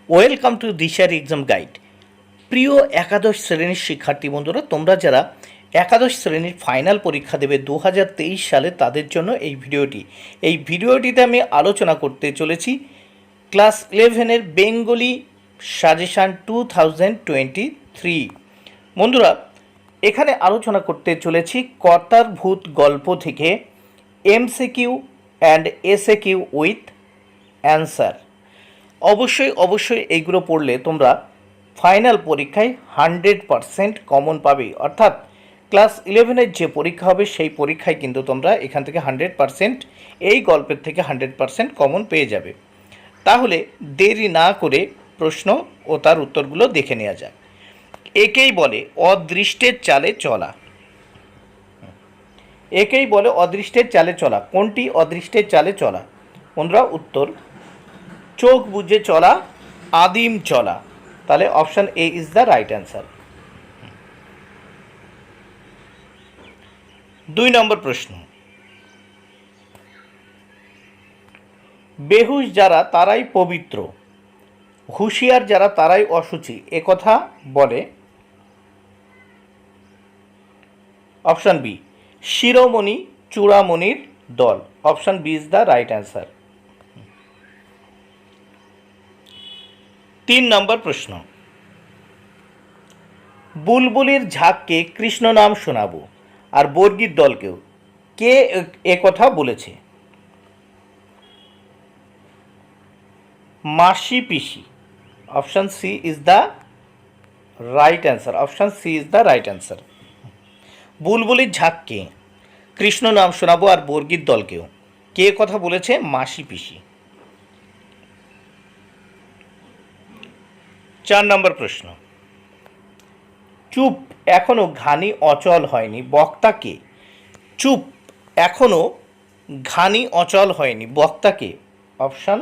Welcome to দিশার exam guide. প্রিয় একাদশ শ্রেণীর শিক্ষার্থী বন্ধুরা, তোমরা যারা একাদশ শ্রেণীর ফাইনাল পরীক্ষা দেবে 2023 সালে, তাদের জন্য এই ভিডিওটিতে আমি আলোচনা করতে চলেছি ক্লাস 11-এর বেঙ্গলি সাজেশান 2023। বন্ধুরা, এখানে আলোচনা করতে চলেছি কর্তার ভূত গল্প থেকে MCQ and SAQ with answer. অবশ্যই এইগুলো পড়লে তোমরা ফাইনাল পরীক্ষায় 100% কমন পাবে। অর্থাৎ ক্লাস 11-এর যে পরীক্ষা হবে সেই পরীক্ষায় কিন্তু তোমরা এখান থেকে 100%, এই গল্পের থেকে 100% কমন পেয়ে যাবে। তাহলে দেরি না করে প্রশ্ন ও তার উত্তরগুলো দেখে নেওয়া যাক। একেই বলে অদৃষ্টের চালে চলা। অদৃষ্টের চালে চলা। কোনটি অদৃষ্টের চালে চলা? বন্ধুরা, উত্তর চোখ বুজে চলা, আদিম চলা। তাহলে option A is the right answer. 2 নম্বর প্রশ্ন, বেহুশ যারা তারাই পবিত্র, হুঁশিয়ার যারা তারাই অশুচি, একথা বলে? অপশান বি, শিরোমণি চূড়ামণির দল। Option B is the right answer. 3 number প্রশ্ন, বুলবুলির ঝাঁককে কৃষ্ণ নাম শোনাবো আর বর্গীর দলকেও, কে একথা বলেছে? মাসি পিসি। Option C is the right answer. বুলবুলির ঝাঁককে কৃষ্ণ নাম শোনাবো আর বর্গীর দলকেও, কে কথা বলেছে? মাসি পিসি। 4 নম্বর প্রশ্ন, চুপ এখনো ঘানি অচল হয়নি, বক্তা কে? চুপ এখনো ঘানি অচল হয়নি, বক্তা কে? অপশান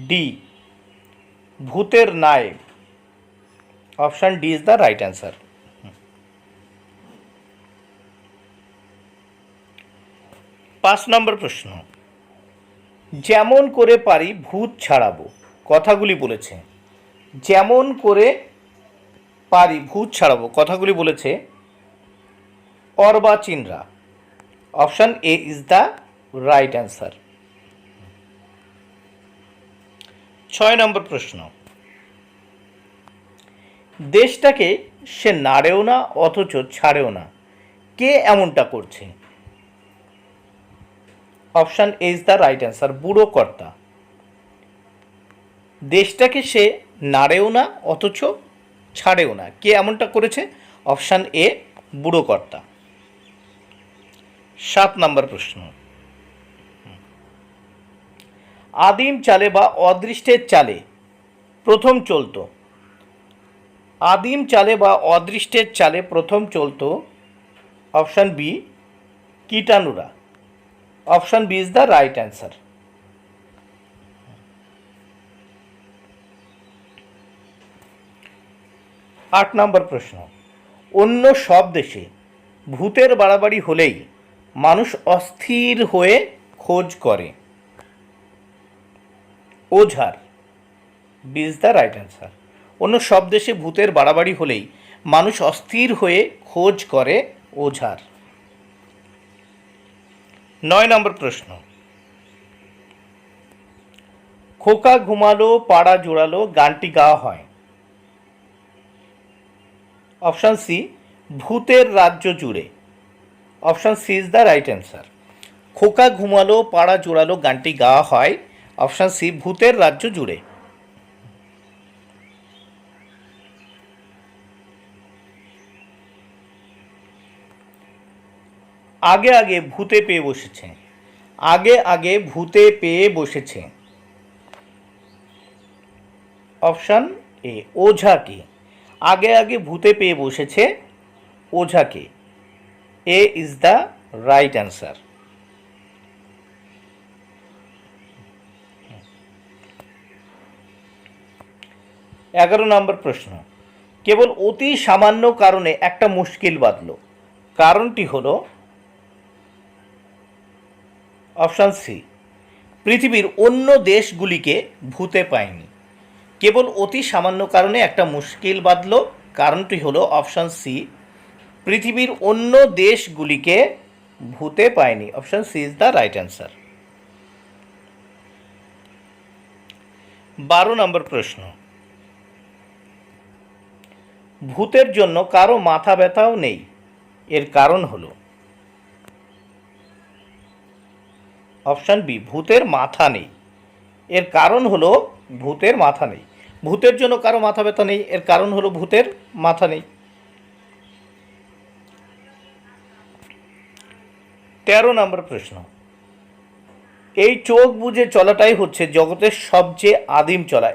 ডি, ভূতের নায়েব। Option D is the right answer. 5 নম্বর প্রশ্ন, যেমন করে পারি ভূত ছাড়াবো, কথাগুলি বলেছে? যেমন করে পারি ভূত ছাড়াবো কথাগুলি বলেছে অর্বাচীনরা। Option A is the right answer. 6 নম্বর প্রশ্ন, দেশটাকে সে নাড়েও না অথচ ছাড়েও না, কে এমনটা করছে? Option A is the right answer, বুড়ো কর্তা। দেশটাকে সে নাড়েও না অথচ ছাড়েও না, কে এমনটা করেছে? অপশান এ, বুড়ো কর্তা। 7 নম্বর প্রশ্ন, আদিম চালে বা অদৃষ্টের চালে প্রথম চলতো? আদিম চালে বা অদৃষ্টের চালে প্রথম চলতো? অপশান বি, কীটাণুরা। Option B is the right answer. 8 নম্বর প্রশ্ন, অন্য সব দেশে ভূতের বাড়াবাড়ি হলেই মানুষ অস্থির হয়ে খোঁজ করে, ওঝার। B is the right answer. অন্য সব দেশে ভূতের বাড়াবাড়ি হলেই মানুষ অস্থির হয়ে খোঁজ করে, ওঝার। 9 নম্বর প্রশ্ন, খোকা ঘুমালো পাড়া জোড়ালো গানটি গাওয়া হয়? অপশান সি, ভূতের রাজ্য জুড়ে। Option C is the right answer. খোকা ঘুমালো পাড়া জোড়ালো গানটি গাওয়া হয়, অপশান সি, ভূতের রাজ্য জুড়ে। আগে আগে ভূতে পেয়ে বসেছে। আগে আগে ভূতে পেয়ে বসেছে। অপশান এ, ওঝাকে। আগে আগে ভূতে পেয়ে বসেছে, ওঝাকে। A is the right answer. 11 নম্বর প্রশ্ন, কেবল অতি সামান্য কারণে একটা মুশকিল বাঁধল, কারণটি হলো? অপশান সি, পৃথিবীর অন্য দেশগুলিকে ভূতে পায়নি। কেবল অতি সামান্য কারণে একটা মুশকিল বাঁধল, কারণটি হলো অপশান সি, পৃথিবীর অন্য দেশগুলিকে ভূতে পায়নি। Option C is the right answer. 12 number প্রশ্ন, ভূতের জন্য কারো মাথা ব্যথাও নেই, এর কারণ হলো? অপশান বি, ভূতের মাথা নেই, এর কারণ হলো ভূতের মাথা নেই। ভূতের জন্য কারো মাথা ব্যথা নেই, এর কারণ হলো ভূতের মাথা নেই। 13 নম্বর প্রশ্ন, এই চোখ বুজে চলাটাই হচ্ছে জগতের সবচেয়ে আদিম চলা,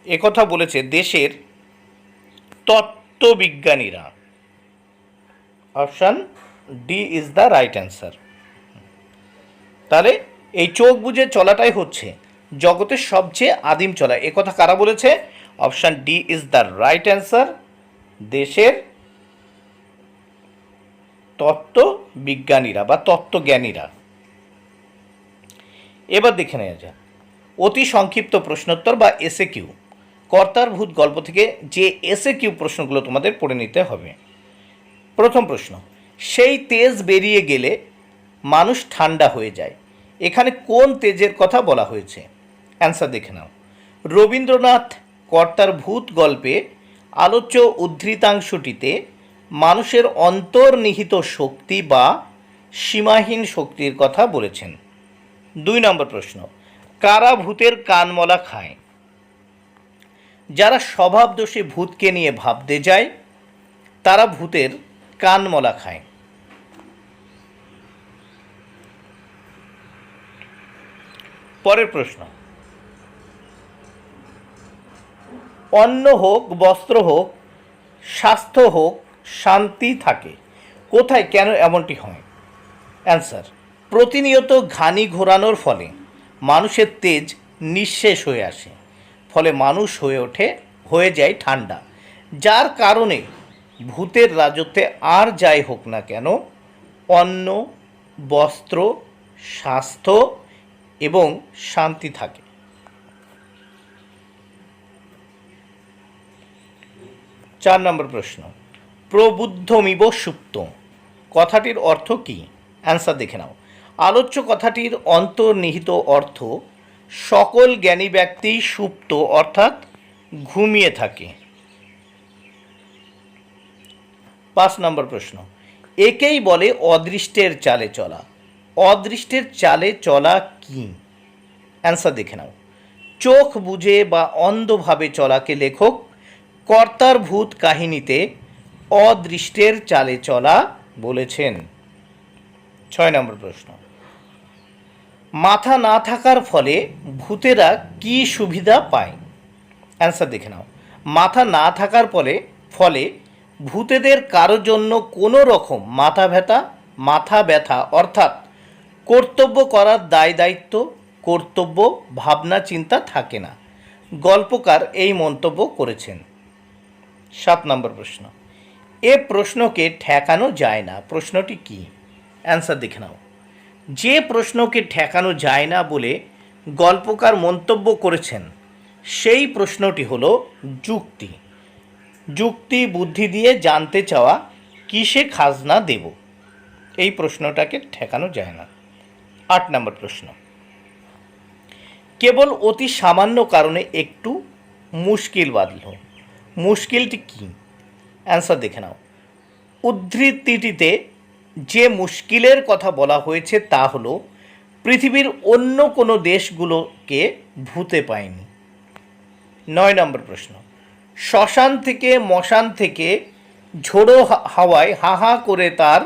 একথা বলেছে দেশের তত্ত্ববিজ্ঞানীরা। Option D is the right answer. তাহলে এই চোখ বুজে চলাটাই হচ্ছে জগতের সবচেয়ে আদিম চলা, একথা কারা বলেছে? Option D is the right answer, দেশের তত্ত্ববিজ্ঞানীরা বা তত্ত্বজ্ঞানীরা। এবার দেখে নেওয়া যাক অতি সংক্ষিপ্ত প্রশ্নোত্তর বা এসএ কিউ। কর্তার ভূত গল্প থেকে যে এসএ কিউ প্রশ্নগুলো তোমাদের পড়ে নিতে হবে। প্রথম প্রশ্ন, সেই তেজ বেরিয়ে গেলে মানুষ ঠান্ডা হয়ে যায়, এখানে কোন তেজের কথা বলা হয়েছে? অ্যান্সার দেখে নাও। রবীন্দ্রনাথ কর্তার ভূত গল্পে আলোচ্য উদ্ধৃতাংশটিতে মানুষের অন্তর্নিহিত শক্তি বা সীমাহীন শক্তির কথা বলেছেন। 2 নম্বর প্রশ্ন, কারা ভূতের কানমলা খায়? যারা স্বভাব দোষে ভূতকে নিয়ে ভাবতে যায় তারা ভূতের কানমলা খায়। পরের প্রশ্ন, অন্ন হোক, বস্ত্র হোক, স্বাস্থ্য হোক, শান্তি থাকে, কোথায় কেন এমনটি হয়? অ্যান্সার, প্রতিনিয়ত ঘানি ঘোরানোর ফলে মানুষের তেজ নিঃশেষ হয়ে আসে, ফলে মানুষ হয়ে যায় ঠান্ডা, যার কারণে ভূতের রাজত্বে আর যাই হোক না কেন অন্ন, বস্ত্র, স্বাস্থ্য এবং শান্তি থাকে। 4 নম্বর প্রশ্ন, প্রবুদ্ধমিব সুপ্ত কথাটির অর্থ কী? অ্যান্সার দেখে নাও। আলোচ্য কথাটির অন্তর্নিহিত অর্থ সকল জ্ঞানী ব্যক্তি সুপ্ত অর্থাৎ ঘুমিয়ে থাকে। 5 নম্বর প্রশ্ন, একেই বলে অদৃষ্টের চালে চলা, অদৃষ্টের চালে চলা কি? অ্যান্সার দেখে নাও। চোখ বুজে বা অন্ধভাবে চলাকে লেখক কর্তার ভূত কাহিনীতে অদৃষ্টের চালে চলা বলেছেন। 6 নম্বর প্রশ্ন, মাথা না থাকার ফলে ভূতেরা কি সুবিধা পায়? অ্যান্সার দেখে নাও। মাথা না থাকার ফলে ভূতেদের কারোর জন্য কোনো রকম মাথা ব্যথা অর্থাৎ কর্তব্য করার দায়িত্ব, কর্তব্য ভাবনা চিন্তা থাকে না। গল্পকার এই মন্তব্য করেছেন। 7 নম্বর প্রশ্ন, এ প্রশ্নকে ঠেকানো যায় না, প্রশ্নটি কি? অ্যান্সার দেখে নাও। যে প্রশ্নকে ঠেকানো যায় না বলে গল্পকার মন্তব্য করেছেন সেই প্রশ্নটি হলো যুক্তি। যুক্তি বুদ্ধি দিয়ে জানতে চাওয়া কিসে খাজনা দেব, এই প্রশ্নটাকে ঠেকানো যায় না। 8 নম্বর প্রশ্ন, কেবল অতি সামান্য কারণে একটু মুশকিল বাঁধল, মুশকিলটি কি? অ্যান্সার দেখে নাও। উদ্ধৃতিটিতে যে মুশকিলের কথা বলা হয়েছে তা হলো পৃথিবীর অন্য কোনো দেশগুলোকে ভূতে পায়নি। 9 নম্বর প্রশ্ন, শ্মশান থেকে মশান থেকে ঝোড়ো হাওয়ায় হা হা করে তার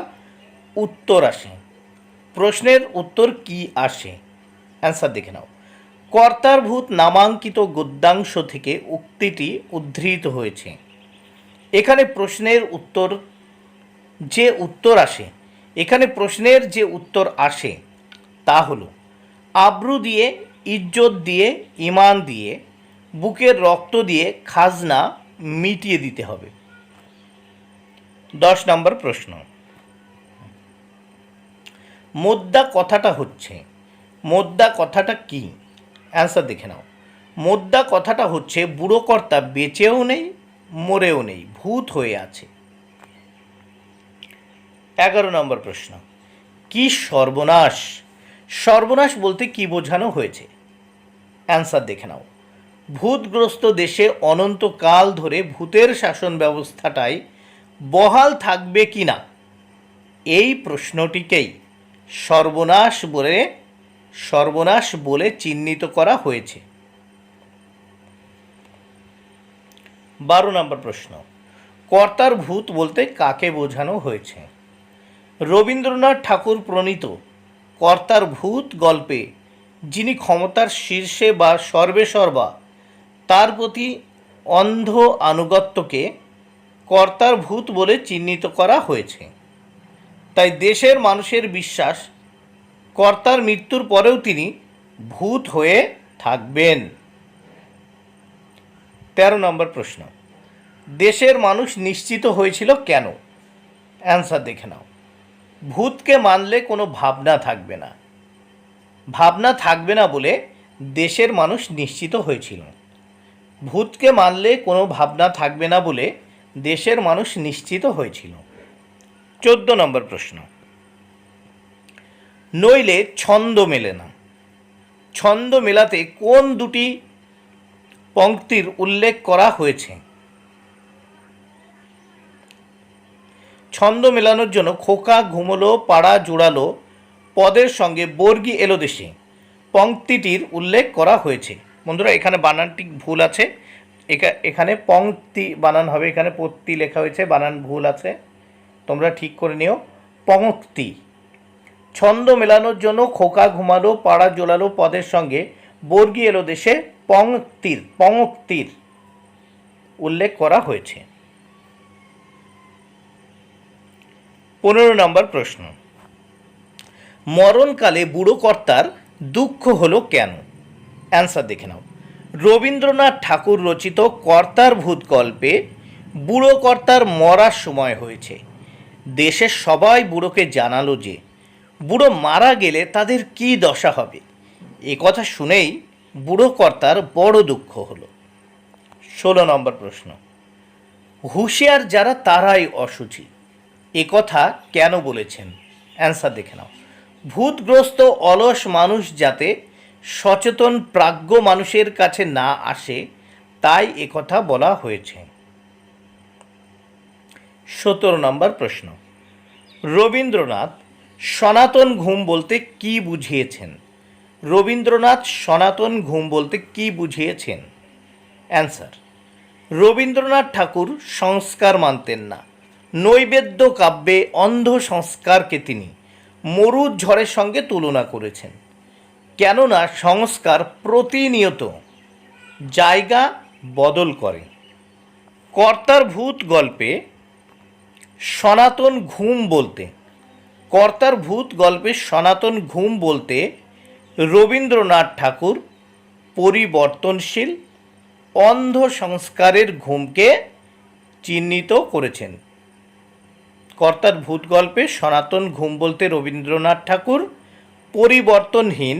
উত্তর আসে, প্রশ্নের উত্তর কি আসে? অ্যান্সার দেখে নাও। কর্তার ভূত নামাঙ্কিত গদ্যাংশ থেকে উক্তিটি উদ্ধৃত হয়েছে। এখানে প্রশ্নের যে উত্তর আসে তা হলো আব্রু দিয়ে, ইজ্জত দিয়ে, ইমান দিয়ে, বুকের রক্ত দিয়ে খাজনা মিটিয়ে দিতে হবে। 10 নম্বর প্রশ্ন, মোদ্দা কথাটা কি? অ্যান্সার দেখে নাও। মোদ্দা কথাটা হচ্ছে বুড়ো কর্তা বেঁচেও নেই, মরেও নেই, ভূত হয়ে আছে। 11 নম্বর প্রশ্ন, কি সর্বনাশ? সর্বনাশ বলতে কি বোঝানো হয়েছে? অ্যান্সার দেখে নাও। ভূতগ্রস্ত দেশে অনন্তকাল ধরে ভূতের শাসন ব্যবস্থাটাই বহাল থাকবে কি না, এই প্রশ্নটিকেই সর্বনাশ বলে চিহ্নিত করা হয়েছে। 12 নম্বর প্রশ্ন, কর্তার ভূত বলতে কাকে বোঝানো হয়েছে? রবীন্দ্রনাথ ঠাকুর প্রণীত কর্তার ভূত গল্পে যিনি ক্ষমতার শীর্ষে বা সর্বেসর্বা, তার প্রতি অন্ধ আনুগত্যকে কর্তার ভূত বলে চিহ্নিত করা হয়েছে। তাই দেশের মানুষের বিশ্বাস কর্তার মৃত্যুর পরেও তিনি ভূত হয়ে থাকবেন। 13 নম্বর প্রশ্ন, দেশের মানুষ নিশ্চিত হয়েছিল কেন? অ্যান্সার দেখে নাও। ভূতকে মানলে কোনো ভাবনা থাকবে না, ভাবনা থাকবে না বলে দেশের মানুষ নিশ্চিত হয়েছিল। ভূতকে মানলে কোনো ভাবনা থাকবে না বলে দেশের মানুষ নিশ্চিত হয়েছিল। 14 নম্বর প্রশ্ন, নইলে ছন্দ মেলে না। ছন্দ মেলাতে কোন দুটি পংক্তির উল্লেখ করা হয়েছে? ছন্দ মেলানোর জন্য খোকা ঘুমলো পাড়া জোড়ালো পদের সঙ্গে বর্গী এলো দেশে পংক্তিটির উল্লেখ করা হয়েছে। বন্ধুরা, এখানে বানানটি ভুল আছে, এখানে পংক্তি বানান হবে, এখানে পত্তি লেখা হয়েছে, বানান ভুল আছে, তোমরা ঠিক করে নিও। পংক্তি। ছন্দ মেলানোর জন্য খোকা ঘুমালো পাড়া জোড়ালো পদের সঙ্গে বর্গী এলো দেশে পংক্তির উল্লেখ করা হয়েছে। 15 নম্বর প্রশ্ন, মরণকালে বুড়ো কর্তার দুঃখ হলো কেন? অ্যান্সার দেখে নাও। রবীন্দ্রনাথ ঠাকুর রচিত কর্তার ভূত গল্পে বুড়ো কর্তার মরার সময় হয়েছে। দেশের সবাই বুড়োকে জানালো যে বুড়ো মারা গেলে তাদের কি দশা হবে। এ কথা শুনেই বুড়ো কর্তার বড় দুঃখ হলো। 16 নম্বর প্রশ্ন, হুঁশিয়ার যারা তারাই অশুচি, এ কথা কেন বলেছেন? অ্যান্সার দেখে নাও। ভূতগ্রস্ত অলস মানুষ যাতে সচেতন প্রাজ্ঞ মানুষের কাছে না আসে, তাই একথা বলা হয়েছে। 17 নম্বর প্রশ্ন, রবীন্দ্রনাথ সনাতন ঘুম বলতে কি বুঝিয়েছেন? রবীন্দ্রনাথ সনাতন ঘুম বলতে কি বুঝিয়েছেন? অ্যান্সার, রবীন্দ্রনাথ ঠাকুর সংস্কার মানতেন না। নৈবেদ্য কাব্যে অন্ধ সংস্কারকে তিনি মরুর ঝড়ের সঙ্গে তুলনা করেছেন। কেননা সংস্কার প্রতিনিয়ত জায়গা বদল করে। কর্তার ভূত গল্পে সনাতন ঘুম বলতে রবীন্দ্রনাথ ঠাকুর পরিবর্তনশীল অন্ধ সংস্কারের ঘুমকে চিহ্নিত করেছেন। কর্তার ভূত গল্পে সনাতন ঘুম বলতে রবীন্দ্রনাথ ঠাকুর পরিবর্তনহীন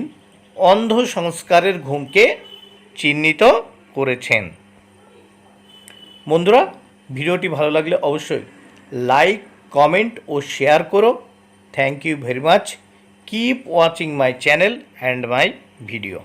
অন্ধ সংস্কারের ঘুমকে চিহ্নিত করেছেন। বন্ধুরা, ভিডিওটি ভালো লাগলে অবশ্যই লাইক, কমেন্ট ও শেয়ার করো। Thank you very much. Keep watching my channel and my video.